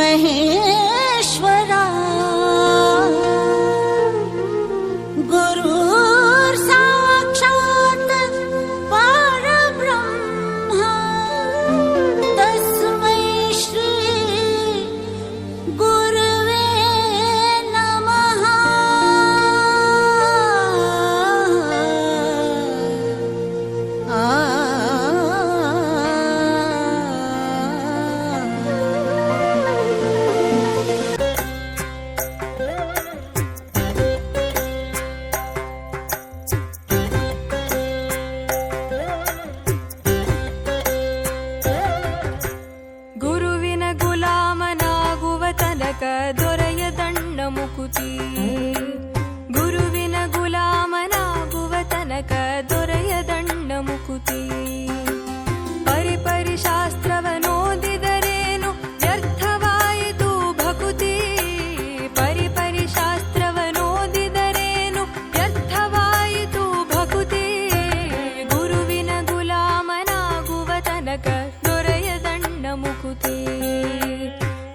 महेश्वरा गुरुर्साक्षात् परब्रह्म तस्मै श्री गुरवे नमः। ಗುರುವಿನ ಗುಲಾಮನಾಗುವ ತನಕ ದೊರೆಯದಣ್ಣ ಮುಕುತಿ. ಗುರುವಿನ ಗುಲಾಮನಾಗುವ ತನಕ ದೊರೆಯದಣ್ಣ ಮುಕುತಿ. ಪರಿಪರಿ ಶಾಸ್ತ್ರವನೋದಿದರೇನು ವ್ಯರ್ಥವಾಯಿತು ಭಕುತಿ. ಪರಿಪರಿ ಶಾಸ್ತ್ರವನೋದಿದರೇನು ವ್ಯರ್ಥವಾಯಿತು ಭಕುತಿ. ಗುರುವಿನ ಗುಲಾಮನಾಗುವ ತನಕ ದೊರೆಯದಣ್ಣ ಮುಕುತಿ.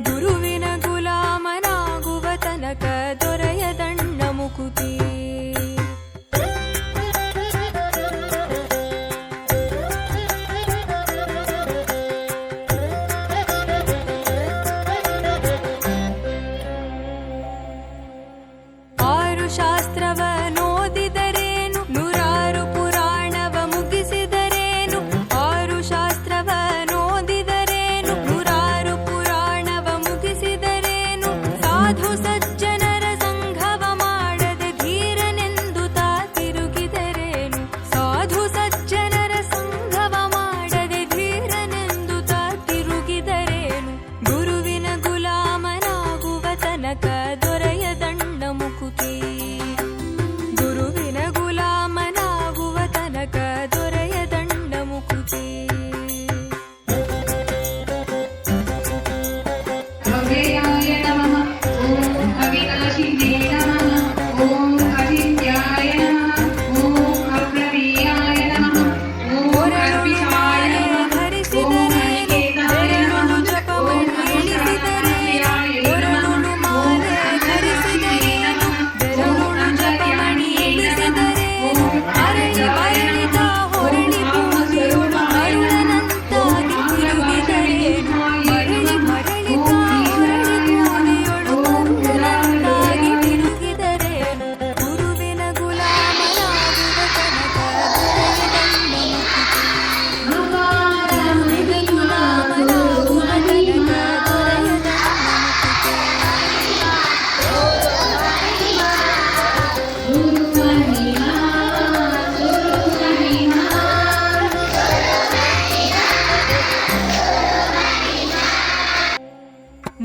ಗುರುವಿನ ಗುಲಾಮನಾಗುವ ತನಕ ದೊರೆಯದಣ್ಣ ಮುಕುತಿ. ಆರು ಶಾಸ್ತ್ರವನೋದಿದರೇನು ನೂರಾರು ಪುರಾಣವ ಮುಗಿಸಿದರೇನು. ಆರು ಶಾಸ್ತ್ರವನೋದಿದರೇನು ನೂರಾರು ಪುರಾಣವ ಮುಗಿಸಿದರೇನು. ಸಾಧು ಸಜ್ಜನರ ಸಂಘವ ಮಾಡದೆ ಧೀರನೆಂದು ತಾ ತಿರುಗಿದರೇನು. ಸಾಧು ಸಜ್ಜನರ ಸಂಘವ ಮಾಡದೆ ಧೀರನೆಂದು ತಾ ತಿರುಗಿದರೇನು. ಗುರುವಿನ ಗುಲಾಮನಾಗುವ ತನಕ ದೊರೆಯದಣ್ಣ ಮುಕುತಿ. ಗುರುವಿನ ಗುಲಾಮನಾಗುವ ತನಕ ದೊರೆಯದಣ್ಣ ಮುಕುತಿ. ಅವ್ಯಯಾಯ ನಮಃ. ಓಂ ಅವಿನಾಶಿನೇ ನಮಃ. ಓಂ ಅಚಿಂತ್ಯಾಯ ನಮಃ. ಓಂ ಅಪ್ರಮೇಯಾಯ ನಮಃ. ಓಂ ಅರ್ಪಿತಾಯ ನಮಃ. ಓಂ ಅನಿಕೇತಾಯ ನಮಃ. ಓಂ ಅಕ್ಷರಾಯ ನಮಃ. ಓಂ ಅನಂತಮಣಿ ನಮಃ. ಓಂ ಅಂತರ್ಯಾಮಿ ನಮಃ. ಓಂ ಅರಯಾಯ ನಮಃ. ಓಂ ಗುರುವಿನ ಗುಲಾಮನಾಗುವ ತನಕ ದೊರೆಯದಣ್ಣ ಮುಕುತಿ. ಗುರುವಿನ ಗುಲಾಮನಾಗುವ ತನಕ ದೊರೆಯದಣ್ಣ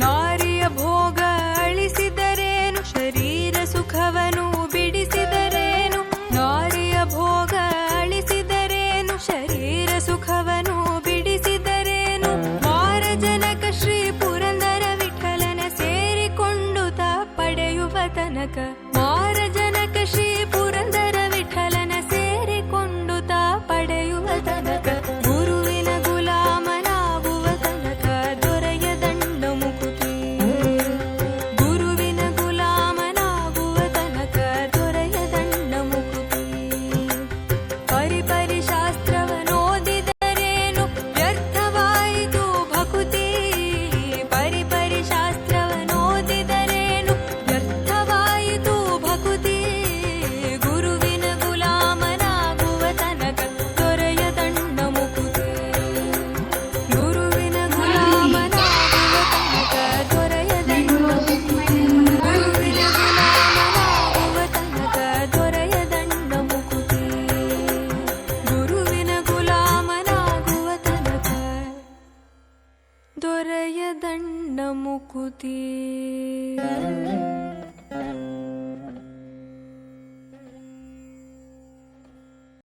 ನಾರಿಯ ಭೋಗ ಅಳಿಸಿದರೇನು ಶರೀರ ಸುಖವನು ಬಿಡಿಸಿದರೇನು. ನಾರಿಯ ಭೋಗ ಅಳಿಸಿದರೇನು ಶರೀರ ಸುಖವನು ಬಿಡಿಸಿದರೇನು. ಮಾರಜನಕ ಶ್ರೀ ಪುರಂದರ ವಿಠಲನ ಸೇರಿಕೊಂಡು ತಾ ಪಡೆಯುವ ತನಕ. ಮಾರಜನಕ ಶ್ರೀ ಪುರಂದರ ವಿಠಲನ ಸೇರಿಕೊಂಡು ತಾ ಪಡೆಯುವ ತನಕ. ಗುರುವಿನ ಗುಲಾಮನಾಗುವ ತನಕ ದೊರೆಯದಣ್ಣ ಮುಕುತಿ. ಗುರುವಿನ ಗುಲಾಮನಾಗುವ ತನಕ ದೊರೆಯದಣ್ಣ ಮುಕುತಿ. ಪರಿಪರಿ ಶಾಸ್ತ್ರವನೋದಿದರೇನು ವ್ಯರ್ಥವಾಯಿತು ಭಕುತಿ. ಪರಿಪರಿ ಶಾಸ್ತ್ರವನೋದಿದರೇನು ವ್ಯರ್ಥವಾಯಿತು ಭಕುತಿ. ಗುರುವಿನ ಗುಲಾಮನಾಗುವ ತನಕ ದೊರೆಯದಣ್ಣ ಮುಕುತಿ. ಗುರುವಿನ ಗುಲಾಮನಾಗುವ ತನಕ ದೊರೆಯದಣ್ಣ ಮುಕುತಿ. ಗುರುವಿನ ಗುಲಾಮನಾಗುವ ತನಕ ದೊರೆಯದಣ್ಣ ಮುಕುತಿ. ಗುರುವಿನ ಗುಲಾಮನಾಗುವ ತನಕ ದೊರೆಯದಣ್ಣ ಮುಕುತಿ.